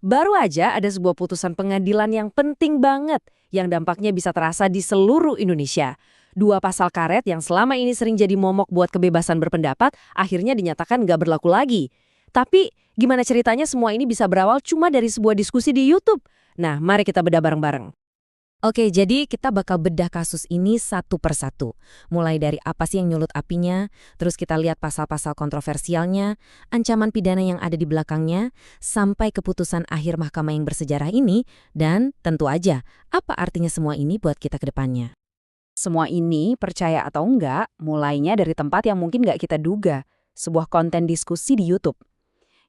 Baru aja ada sebuah putusan pengadilan yang penting banget, yang dampaknya bisa terasa di seluruh Indonesia. Dua pasal karet yang selama ini sering jadi momok buat kebebasan berpendapat, akhirnya dinyatakan nggak berlaku lagi. Tapi, gimana ceritanya semua ini bisa berawal cuma dari sebuah diskusi di YouTube? Nah, mari kita bedah bareng-bareng. Oke, jadi kita bakal bedah kasus ini satu persatu. Mulai dari apa sih yang nyulut apinya, terus kita lihat pasal-pasal kontroversialnya, ancaman pidana yang ada di belakangnya, sampai keputusan akhir mahkamah yang bersejarah ini, dan tentu aja, apa artinya semua ini buat kita ke depannya. Semua ini, percaya atau enggak, mulainya dari tempat yang mungkin nggak kita duga, sebuah konten diskusi di YouTube.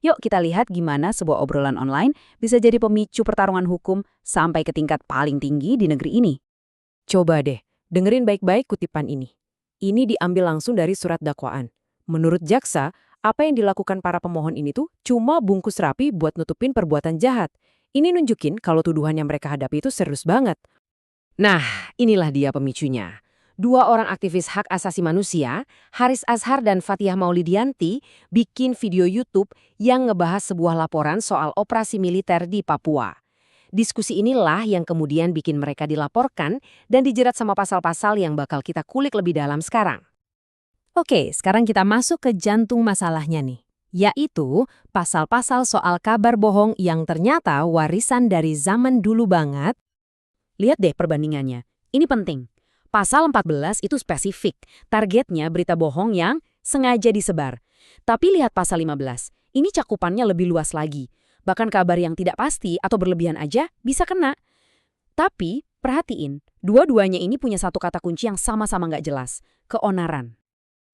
Yuk kita lihat gimana sebuah obrolan online bisa jadi pemicu pertarungan hukum sampai ke tingkat paling tinggi di negeri ini. Coba deh, dengerin baik-baik kutipan ini. Ini diambil langsung dari surat dakwaan. Menurut jaksa, apa yang dilakukan para pemohon ini tuh cuma bungkus rapi buat nutupin perbuatan jahat. Ini nunjukin kalau tuduhan yang mereka hadapi itu serius banget. Nah, inilah dia pemicunya. Dua orang aktivis hak asasi manusia, Haris Azhar dan Fathiah Maulidianti, bikin video YouTube yang ngebahas sebuah laporan soal operasi militer di Papua. Diskusi inilah yang kemudian bikin mereka dilaporkan dan dijerat sama pasal-pasal yang bakal kita kulik lebih dalam sekarang. Oke, sekarang kita masuk ke jantung masalahnya nih, yaitu pasal-pasal soal kabar bohong yang ternyata warisan dari zaman dulu banget. Lihat deh perbandingannya. Ini penting. Pasal 14 itu spesifik, targetnya berita bohong yang sengaja disebar. Tapi lihat pasal 15, ini cakupannya lebih luas lagi. Bahkan kabar yang tidak pasti atau berlebihan aja bisa kena. Tapi, perhatiin, dua-duanya ini punya satu kata kunci yang sama-sama nggak jelas, keonaran.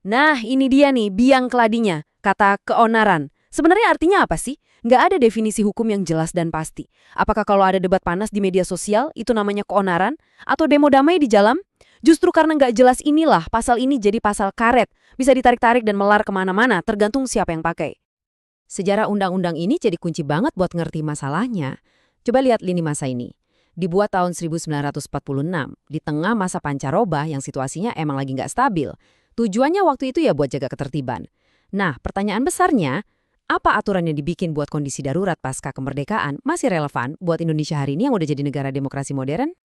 Nah, ini dia nih, biang keladinya, kata keonaran. Sebenarnya artinya apa sih? Nggak ada definisi hukum yang jelas dan pasti. Apakah kalau ada debat panas di media sosial, itu namanya keonaran? Atau demo damai di jalan? Justru karena nggak jelas inilah, pasal ini jadi pasal karet. Bisa ditarik-tarik dan melar kemana-mana, tergantung siapa yang pakai. Sejarah undang-undang ini jadi kunci banget buat ngerti masalahnya. Coba lihat lini masa ini. Dibuat tahun 1946, di tengah masa pancaroba yang situasinya emang lagi nggak stabil. Tujuannya waktu itu ya buat jaga ketertiban. Nah, pertanyaan besarnya, apa aturan yang dibikin buat kondisi darurat pasca kemerdekaan masih relevan buat Indonesia hari ini yang udah jadi negara demokrasi modern?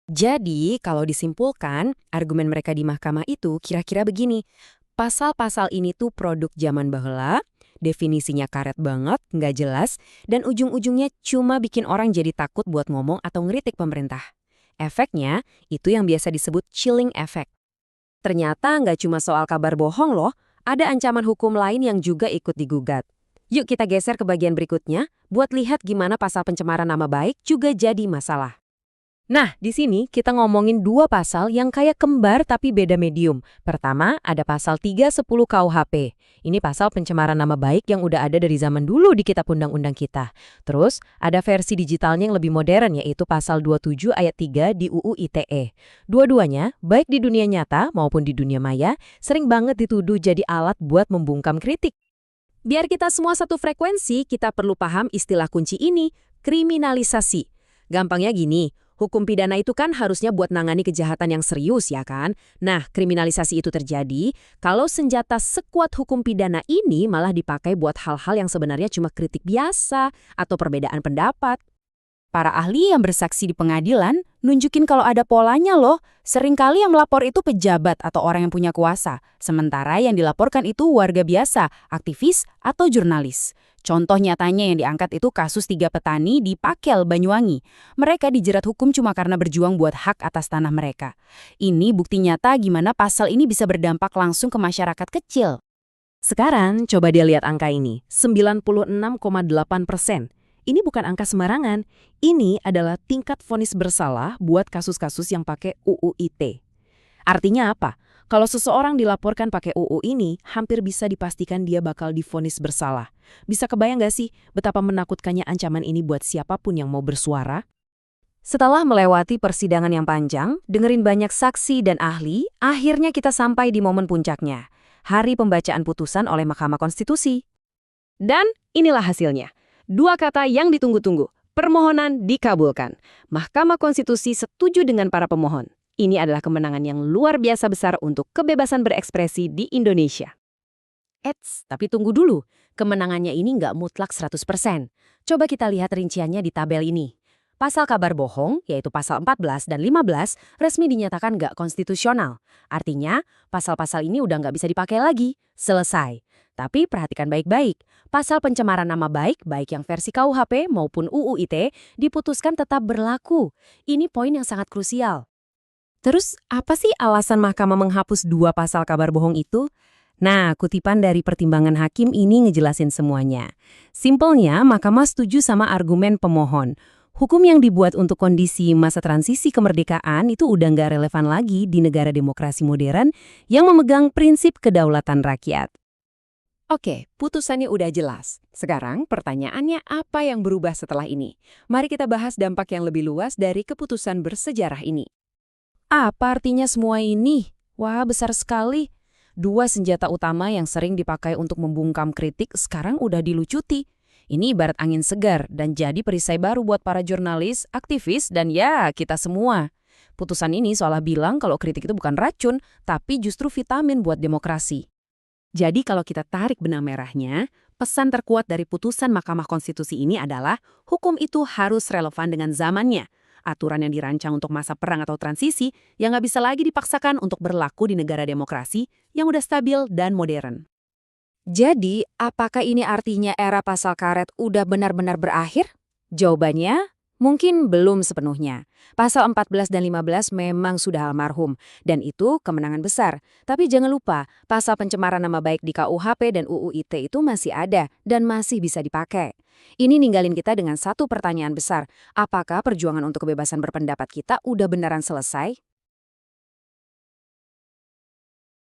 Jadi, kalau disimpulkan, argumen mereka di mahkamah itu kira-kira begini. Pasal-pasal ini tuh produk zaman bahela, definisinya karet banget, nggak jelas, dan ujung-ujungnya cuma bikin orang jadi takut buat ngomong atau ngeritik pemerintah. Efeknya, itu yang biasa disebut chilling effect. Ternyata nggak cuma soal kabar bohong loh, ada ancaman hukum lain yang juga ikut digugat. Yuk kita geser ke bagian berikutnya, buat lihat gimana pasal pencemaran nama baik juga jadi masalah. Nah, di sini kita ngomongin dua pasal yang kayak kembar tapi beda medium. Pertama, ada pasal 310 KUHP. Ini pasal pencemaran nama baik yang udah ada dari zaman dulu di kitab undang-undang kita. Terus, ada versi digitalnya yang lebih modern yaitu pasal 27 ayat 3 di UU ITE. Dua-duanya, baik di dunia nyata maupun di dunia maya, sering banget dituduh jadi alat buat membungkam kritik. Biar kita semua satu frekuensi, kita perlu paham istilah kunci ini, kriminalisasi. Gampangnya gini, hukum pidana itu kan harusnya buat nangani kejahatan yang serius ya kan? Nah, kriminalisasi itu terjadi kalau senjata sekuat hukum pidana ini malah dipakai buat hal-hal yang sebenarnya cuma kritik biasa atau perbedaan pendapat. Para ahli yang bersaksi di pengadilan nunjukin kalau ada polanya loh. Seringkali yang melapor itu pejabat atau orang yang punya kuasa. Sementara yang dilaporkan itu warga biasa, aktivis, atau jurnalis. Contoh nyatanya yang diangkat itu kasus 3 petani di Pakel, Banyuwangi. Mereka dijerat hukum cuma karena berjuang buat hak atas tanah mereka. Ini bukti nyata gimana pasal ini bisa berdampak langsung ke masyarakat kecil. Sekarang coba dia lihat angka ini, 96,8%. Ini bukan angka sembarangan, ini adalah tingkat vonis bersalah buat kasus-kasus yang pakai UU ITE. Artinya apa? Kalau seseorang dilaporkan pakai UU ini, hampir bisa dipastikan dia bakal divonis bersalah. Bisa kebayang nggak sih betapa menakutkannya ancaman ini buat siapapun yang mau bersuara? Setelah melewati persidangan yang panjang, dengerin banyak saksi dan ahli, akhirnya kita sampai di momen puncaknya, hari pembacaan putusan oleh Mahkamah Konstitusi. Dan inilah hasilnya. 2 kata yang ditunggu-tunggu, permohonan dikabulkan. Mahkamah Konstitusi setuju dengan para pemohon. Ini adalah kemenangan yang luar biasa besar untuk kebebasan berekspresi di Indonesia. Tapi tunggu dulu. Kemenangannya ini nggak mutlak 100%. Coba kita lihat rinciannya di tabel ini. Pasal kabar bohong, yaitu pasal 14 dan 15, resmi dinyatakan nggak konstitusional. Artinya, pasal-pasal ini udah nggak bisa dipakai lagi. Selesai. Tapi perhatikan baik-baik. Pasal pencemaran nama baik, baik yang versi KUHP maupun UU ITE, diputuskan tetap berlaku. Ini poin yang sangat krusial. Terus, apa sih alasan mahkamah menghapus 2 pasal kabar bohong itu? Nah, kutipan dari pertimbangan hakim ini ngejelasin semuanya. Simpelnya, mahkamah setuju sama argumen pemohon. Hukum yang dibuat untuk kondisi masa transisi kemerdekaan itu udah nggak relevan lagi di negara demokrasi modern yang memegang prinsip kedaulatan rakyat. Oke, putusannya udah jelas. Sekarang pertanyaannya apa yang berubah setelah ini? Mari kita bahas dampak yang lebih luas dari keputusan bersejarah ini. Apa artinya semua ini? Wah, besar sekali. 2 senjata utama yang sering dipakai untuk membungkam kritik sekarang udah dilucuti. Ini ibarat angin segar dan jadi perisai baru buat para jurnalis, aktivis, dan ya, kita semua. Putusan ini seolah bilang kalau kritik itu bukan racun, tapi justru vitamin buat demokrasi. Jadi kalau kita tarik benang merahnya, pesan terkuat dari putusan Mahkamah Konstitusi ini adalah hukum itu harus relevan dengan zamannya. Aturan yang dirancang untuk masa perang atau transisi yang nggak bisa lagi dipaksakan untuk berlaku di negara demokrasi yang udah stabil dan modern. Jadi, apakah ini artinya era pasal karet udah benar-benar berakhir? Jawabannya, mungkin belum sepenuhnya. Pasal 14 dan 15 memang sudah almarhum, dan itu kemenangan besar. Tapi jangan lupa, pasal pencemaran nama baik di KUHP dan UU ITE itu masih ada dan masih bisa dipakai. Ini ninggalin kita dengan satu pertanyaan besar, apakah perjuangan untuk kebebasan berpendapat kita udah beneran selesai?